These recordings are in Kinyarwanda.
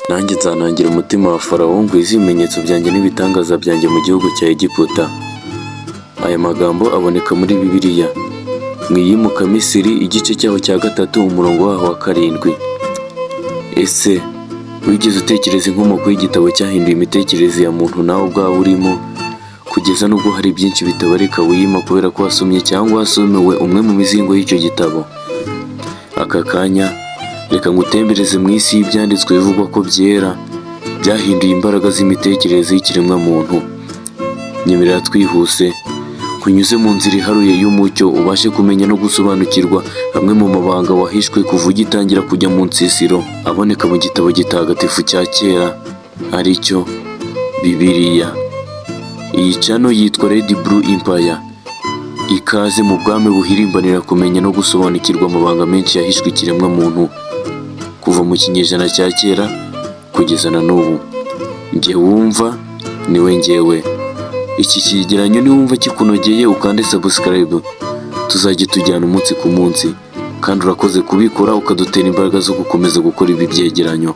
nanjye nzanangira umutima wa Farawo ngwiza ibimenyetso byanjye n'ibitangaza byanjye mu gihugu cya Egiputa. Aya magambo aboneka muri Bibiliya mu Iyimuka Misiri igice cyaho cya 3 umurongo waho wa 7. Ese wigeze utekereza inkomoko y'igitabo cyahinduye imitekerereze ya muntu nawe ubwawe urimo, kugeza n'ubwo hari byinshi bitabarika wiyima kubera ko wasomye cyangwa wasomewe umwe mu mizingo y'icyo gitabo? Aka kanya reka ngutembereze mu isi y'ibyanditswe bivugwa ko byera byahinduye imbaraga z'imitekerereze y'ikiremwa muntu. Nyemerera twihuse kunyuze mu nzira iharuye y'umucyo ubashe kumenya no gusobanukirwa amwe mu mabanga wahishwe kuva ugitangira kujya mu nsisiro aboneka mu gitabo gitagatifu cya kera ari cyo Bibiliya. Iyi channel yitwa Red Blue Empire. Ikaze mu bwami buhirimbanira kumenya no gusobanukirwa amabanga menshi yahishwe ikiremwa muntu kuva mu kinyejana cya kera kugeza na n'ubu. Njye wumva niwe njyewe. Iki cyegeranyo niwumva kikunogeye ukande subscribe, tuzajya tujyana umunsi ku munsi, kandi urakoze kubikora ukadutera imbaraga zo gukomeza gukora ibi byegeranyo.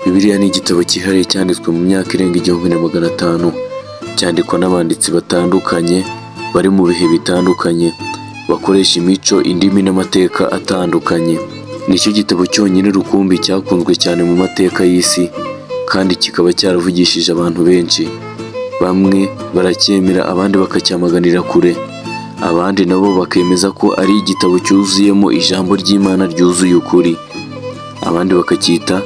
Bibiliya ni igitabo cyihariye cyanditswe mu myaka irenga 1500, cyandikwa n'abanditsi batandukanye bari mu bihe bitandukanye, bakoresha imico, indimi n'amateka atandukanye. Nicyo gitabo cyonyine rukumbi cyakunzwe cyane mu mateka y'isi, kandi kikaba cyaravugishije abantu benshi. Bamwe baracyemera, abandi bakacyamaganira kure, abandi nabo bakemeza ko ari igitabo cyuzuyemo ijambo ry'Imana ryuzuye ukuri, abandi bakacyita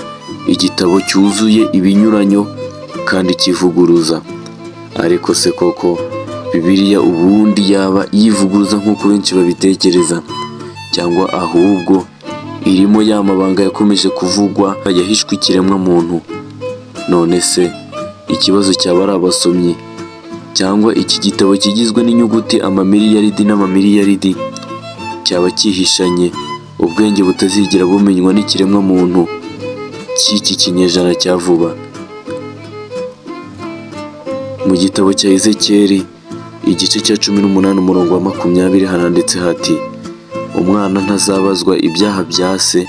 igitabo cyuzuye ibinyuranyo kandi kivuguruza. Ariko se koko Bibiliya ubundi yaba yivuguruza nk'uko benshi babitekereza, cyangwa ahubwo irimo ya mabanga yakomeje kuvugwa yahishwe ikiremwa muntu? None se ikibazo cyaba ari abasomyi, cyangwa iki gitabo kigizwe n'inyuguti amamiliyaridi n'amamiliyaridi cyaba cyihishanye ubwenge butazigera bumenywa n'ikiremwa muntu cy'iki kinyejana cya vuba? Mu gitabo cya Ezekiyeli igice cya 18 umurongo wa 20 haranditse hati: umwana ntazabazwa ibyaha bya se,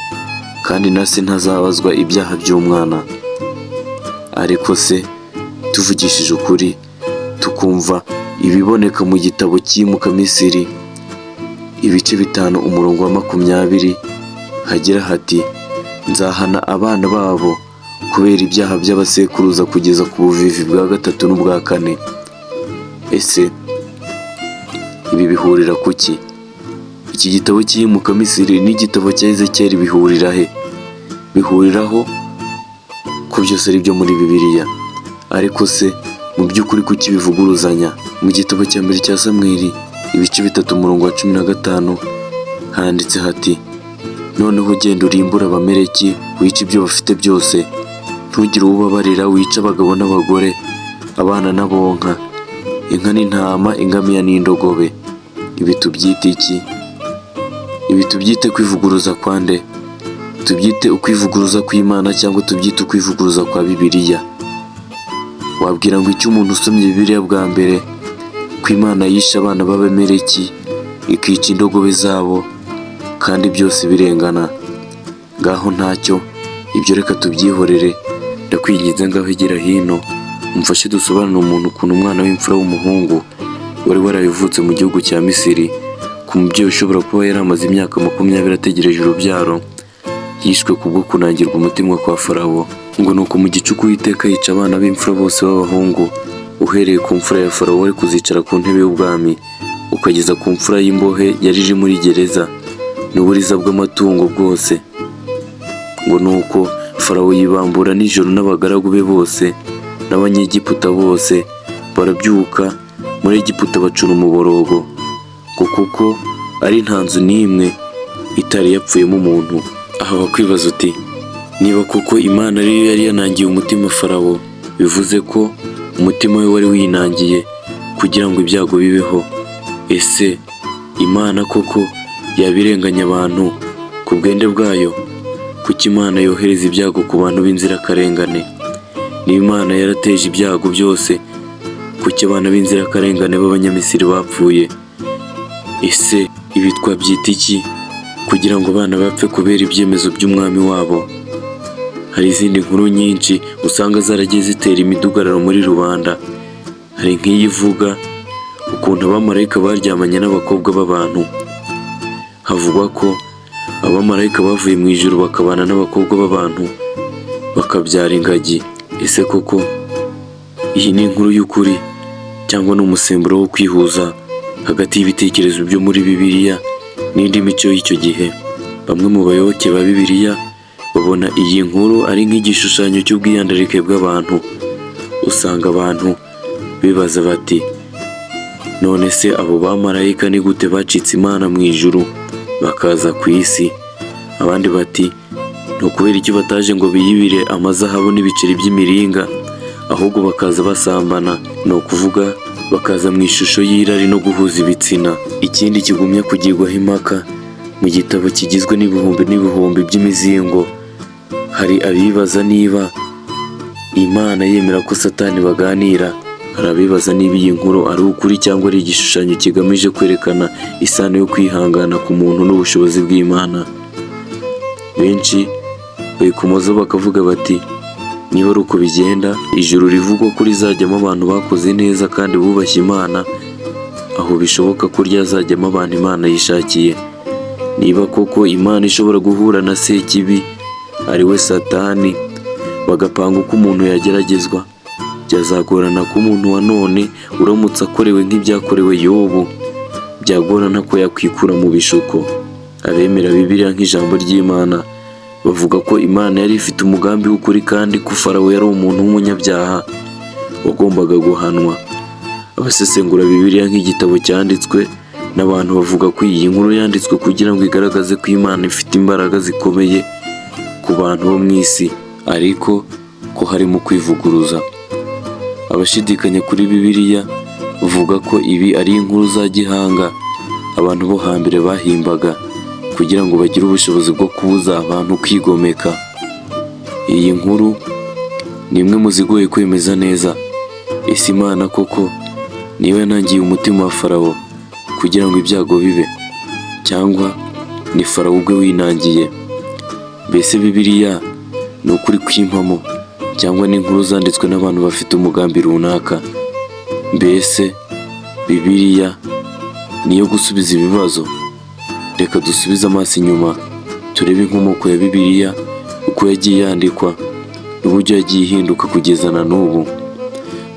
kandi na se ntazabazwa ibyaha by'umwana. Ariko se tuvugishije ukuri tukumva ibiboneka mu gitabo cy'Iyimuka Misiri ibice 5 umurongo wa 20 hagira hati: nzahana abana babo kubera ibyaha by'abasekuruza kugeza ku buvivi bwa 3 n'ubwa 4. Ese ibi bihurira kuki? Iki gitabo cy'Iyimuka Misiri n'igitabo cya Ezekiyeli bihurira he? Bihuriraho ko byose ari byo muri Bibiliya. Ariko se mu by'ukuri kuki bivuguruzanya? Mu gitabo cya mbere cya Samweli ibice 3 umurongo wa 15 handitse hati: noneho genda urimbura Abameleki, wica ibyo bafite byose, ntugire ubabarira, wica abagabo n'abagore, abana n'abonka, inka n'intama, ingamiya n'indogobe. Ibi tubyite iki? Ibi tubyite kwivuguruza kwa nde? Tubyite ukwivuguruza kw'Imana cyangwa tubyite ukwivuguruza kwa Bibiliya? Wabwira ngo icyo umuntu usomye Bibiliya bwa mbere ko Imana yishe abana b'Abameleki ikica indogobe zabo kandi byose birengana? Ngaho ntacyo, ibyo reka tubyihorere. Ndakwinginze ngaho igera hino umfashe dusobanurire umuntu ukuntu umwana w'imfura w'umuhungu wari warabivutse mu gihugu cya Misiri, ku mubyeyi ushobora kuba yari amaze imyaka 20 ategereje urubyaro, yishwe kubwo kunangirwa umutima kwa Farawo. Ngo nuko mu gicuku Uwiteka yica abana b'imfura bose b'abahungu, uhereye ku mfura ya Farawo wari kuzicara ku ntebe y'ubwami, ukageza ku mfura y'imbohe yari iri muri gereza, n'uburiza bw'amatungo bwose. Ngo nuko Farawo yibambura nijoro n'abagaragu be bose n'Abanyegiputa bose, barabyuka muri Egiputa bacuna umuborogo, ngo kuko ari nta nzu n'imwe itari yapfuyemo umuntu. Aha wakwibaza uti, niba koko Imana ariyo yari yanangiye umutima Farawo, bivuze ko umutima we wari winangiye kugira ngo ibyago bibeho. Ese Imana koko yabirenganya abantu ku bwende bwayo? Kuki Imana yohereza ibyago ku bantu b'inzirakarengane? Niba Imana yarateje ibyago byose, kuki abana b'inzirakarengane b'Abanyamisiri bapfuye? Ese ibi twabyita iki kugira ngo abana bapfe kubera ibyemezo by'umwami wabo? hari izindi nkuru nyinshi usanga zaragiye zitera imidugararo muri rubanda. Hari nk'iyi ivuga ukuntu abamarayika baryamanye n'abakobwa b'abantu. Havugwa ko abamarayika bavuye mu ijuru bakabana n'abakobwa b'abantu bakabyara ingagi. Ese koko iyi ni inkuru y'ukuri cyangwa ni umusemburo wo kwihuza hagati y'ibitekerezo byo muri Bibiliya n'indi mico y'icyo gihe? Bamwe mu bayoboke ba Bibiliya babona iyi nkuru ari nk'igishushanyo cy'ubwiyandarike bw'abantu. Usanga abantu bibaza bati, none se abo bamarayika ni gute bacitse Imana mu ijuru bakaza ku isi? Abandi bati, ni ukubera icyo bataje ngo biyibire amazahabu n'ibiceri by'imiringa, ahubwo bakaza basambana, ni ukuvuga bakaza mu ishusho y'irari no guhuza ibitsina. Ikindi kigumya kugirwaho impaka mu gitabo kigizwe n'ibihumbi n'ibihumbi by'imizingo, hari abibaza niba Imana yemera ko Satani baganira. Hari abibaza niba iyi nkuru ari ukuri cyangwa ari igishushanyo kigamije kwerekana isano yo kwihangana ku muntu n'ubushobozi bw'Imana. Benshi bayikomozaho bakavuga bati, niba ari uko bigenda, ijuru rivugwa ko rizajyamo abantu bakoze neza kandi bubashye Imana, aho bishoboka ko ryazajyamo abantu Imana yishakiye. Niba koko Imana ishobora guhura na Sekibi ari we Satani bagapanga uko umuntu yageragezwa, byazagorana ko umuntu wa none uramutse akorewe nk'ibyakorewe Yobu, byagorana ko yakwikura mu bishuko. Abemera Bibiliya nk'ijambo ry'Imana bavuga ko Imana yari ifite umugambi w'ukuri kandi ko Farawo yari umuntu w'umunyabyaha wagombaga guhanwa. Abasesengura Bibiliya nk'igitabo cyanditswe n'abantu bavuga ko iyi nkuru yanditswe kugira ngo igaragaze ko Imana ifite imbaraga zikomeye ku bantu bo mu isi, ariko ko harimo kwivuguruza. Abashidikanya kuri Bibiliya bavuga ko ibi ari inkuru za gihanga abantu bo hambere bahimbaga kugira ngo bagire ubushobozi bwo kubuza abantu kwigomeka. Iyi nkuru ni imwe mu zigoye kwemeza neza. Ese Imana koko niba yanangiye umutima wa Farawo kugira ngo ibyago bibe, cyangwa ni Farawo ubwe winangiye? Mbese Bibiliya ni ukuri kw'impamo cyangwa ni inkuru zanditswe n'abantu bafite umugambi runaka? Mbese Bibiliya niyo gusubiza ibibazo? Reka dusubize amaso inyuma turebe inkomoko ya Bibiliya, uko yagiye yandikwa n'uburyo yagiye ihinduka kugeza na n'ubu.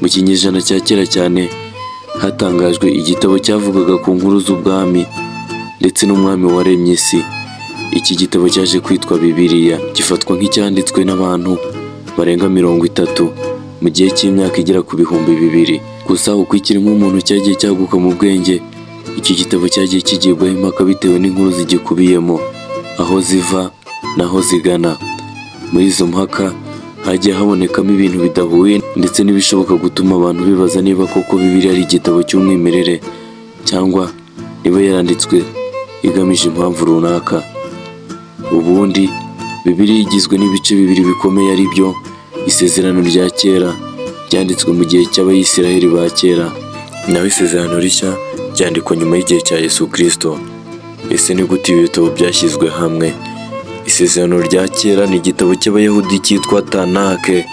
Mu kinyejana cya kera cyane hatangajwe igitabo cyavugaga ku nkuru z'ubwami ndetse n'umwami waremye isi. Iki gitabo cyaje kwitwa Bibiliya, gifatwa nk'icyanditswe n'abantu barenga 30 mu gihe cy'imyaka igera ku bihumbi 2000. Gusa uko ikiremwamuntu cyagiye cyaguka mu bwenge, iki gitabo cyagiye kigirwaho impaka bitewe n'inkuru zigikubiyemo, aho ziva naho zigana. Muri izo mpaka hagiye habonekamo ibintu bidahuye ndetse n'ibishoboka gutuma abantu bibaza niba koko Bibiliya ari igitabo cy'umwimerere cyangwa niba yaranditswe igamije impamvu runaka. Ubundi Bibiliya igizwe n'ibice bibiri bikomeye, ari byo Isezerano rya kera ryanditswe mu gihe cy'Abayisiraheli ba kera, naho Isezerano rishya ryandikwa nyuma y'igihe cya Yesu Kristo. Ese ni gute ibi bitabo byashyizwe hamwe? Isezerano rya kera ni igitabo cy'Abayahudi cyitwa Tanake,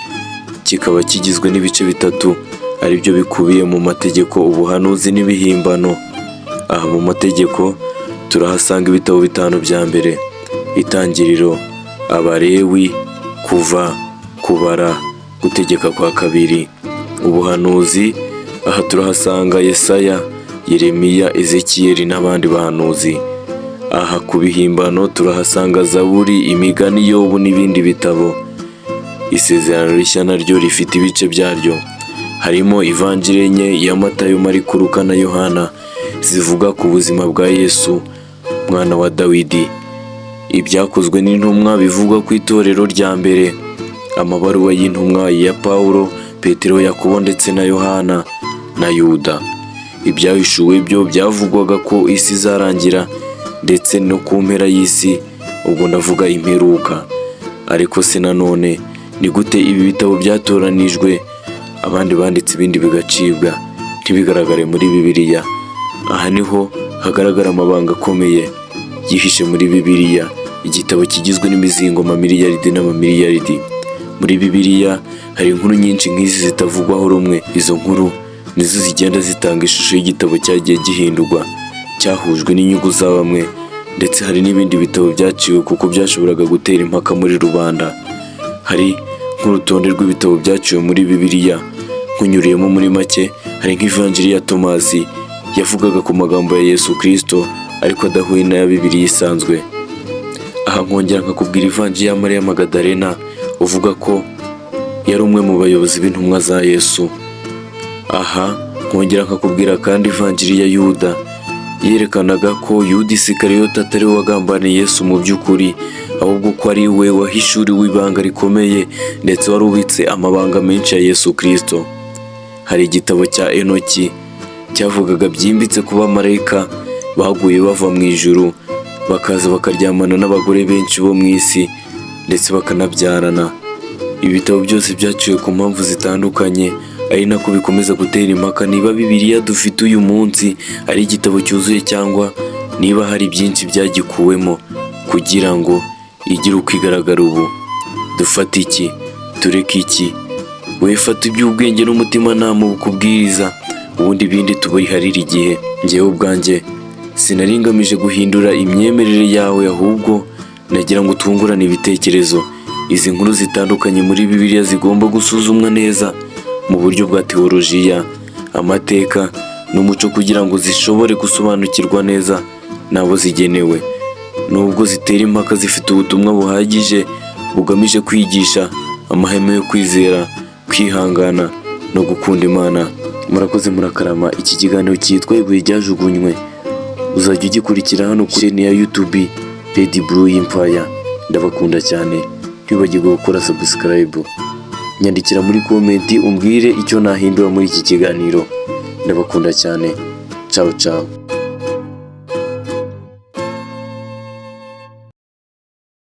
kikaba kigizwe n'ibice bitatu, ari byo bikubiye mu mategeko, ubuhanuzi n'ibihimbano. Aha mu mategeko turahasanga ibitabo 5 bya mbere: Itangiriro, Abalewi, Kuva, Kubara, Gutegeka kwa kabiri. Ubuhanuzi, aha turahasanga Yesaya, Yeremiya, Ezekiyeli n'abandi bahanuzi. Aha ku bihimbano turahasanga Zaburi, Imigani, Yobu n'ibindi bitabo. Isezerano rishya naryo rifite ibice byaryo, harimo Ivanjiri enye ya Matayo, Mariko, Luka na Yohana zivuga ku buzima bwa Yesu mwana wa Dawidi. Ibyakozwe n'intumwa bivuga ku itorero rya mbere, amabaruwa y'intumwa ya Pawulo, Petero, Yakobo ndetse na Yohana na Yuda. Ibyahishuwe byo byavugwaga ko isi izarangira ndetse no ku mpera y'isi, ubwo ndavuga imperuka. Ariko se nanone ni gute ibi bitabo byatoranijwe abandi banditse ibindi bigacibwa ntibigaragare muri Bibiliya? Aha niho hagaragara amabanga akomeye yihishe muri Bibiliya, igitabo kigizwe n'imizingo amamiliyaridi n'amamiliyaridi. Muri Bibiliya hari inkuru nyinshi nk'izi zitavugwaho rumwe. Izo nkuru nizo zigenda zitanga ishusho y'igitabo cyagiye gihindurwa, cyahujwe n'inyungu za bamwe, ndetse hari n'ibindi bitabo byaciwe kuko byashoboraga gutera impaka muri rubanda. Hari nk'urutonde rw'ibitabo byaciwe muri Bibiliya, nkunyuriyemo muri make, hari nk'ivanjiri ya Tomasi yavugaga ku magambo ya Yesu Kristo ariko adahuye n'aya Bibiliya isanzwe. Aha nkongera nkakubwira ivanjiri ya Mariya Magadalena uvuga ko yari umwe mu bayobozi b'intumwa za Yesu. Aha nkongera nkakubwira kandi ivanjiri ya Yuda yerekanaga ko Yuda Isikariyota atari we wagambaniye Yesu mu by'ukuri, ahubwo ko ari we wahishuriwe ibanga rikomeye ndetse wari ubitse amabanga menshi ya Yesu Kristo. Hari igitabo cya Enoki cyavugaga byimbitse ku bamarayika baguye bava mu ijuru bakaza bakaryamana n'abagore benshi bo mu isi ndetse bakanabyarana. Ibi bitabo byose byaciwe ku mpamvu zitandukanye, ari nako bikomeza gutera impaka niba Bibiliya dufite uyu munsi ari igitabo cyuzuye cyangwa niba hari byinshi byagikuwemo kugira ngo igire uko igaragara ubu. Dufate iki? Tureke iki? Wowe fata iby'ubwenge n'umutimanama bukubwiriza, ubundi ibindi tubiharire igihe. Njyewe ubwanjye sinari ngamije guhindura imyemerere yawe, ahubwo nagira ngo tungurane ibitekerezo. Izi nkuru zitandukanye muri Bibiliya zigomba gusuzumwa neza mu buryo bwa teolojiya, amateka n'umuco kugira ngo zishobore gusobanukirwa neza n'abo zigenewe. Nubwo zitera impaka, zifite ubutumwa buhagije bugamije kwigisha amahame yo kwizera, kwihangana no gukunda Imana. Murakoze, murakarama. Iki kiganiro cyitwa Ibuye Ryajugunywe uzajya ugikurikira hano kuri channel ya YouTube Red Blue Empire. Ndabakunda cyane, ntibagirwe gukora subscribe. Nyandikira muri komenti umbwire icyo nahindura muri iki kiganiro. Ndabakunda cyane. Ciao ciao.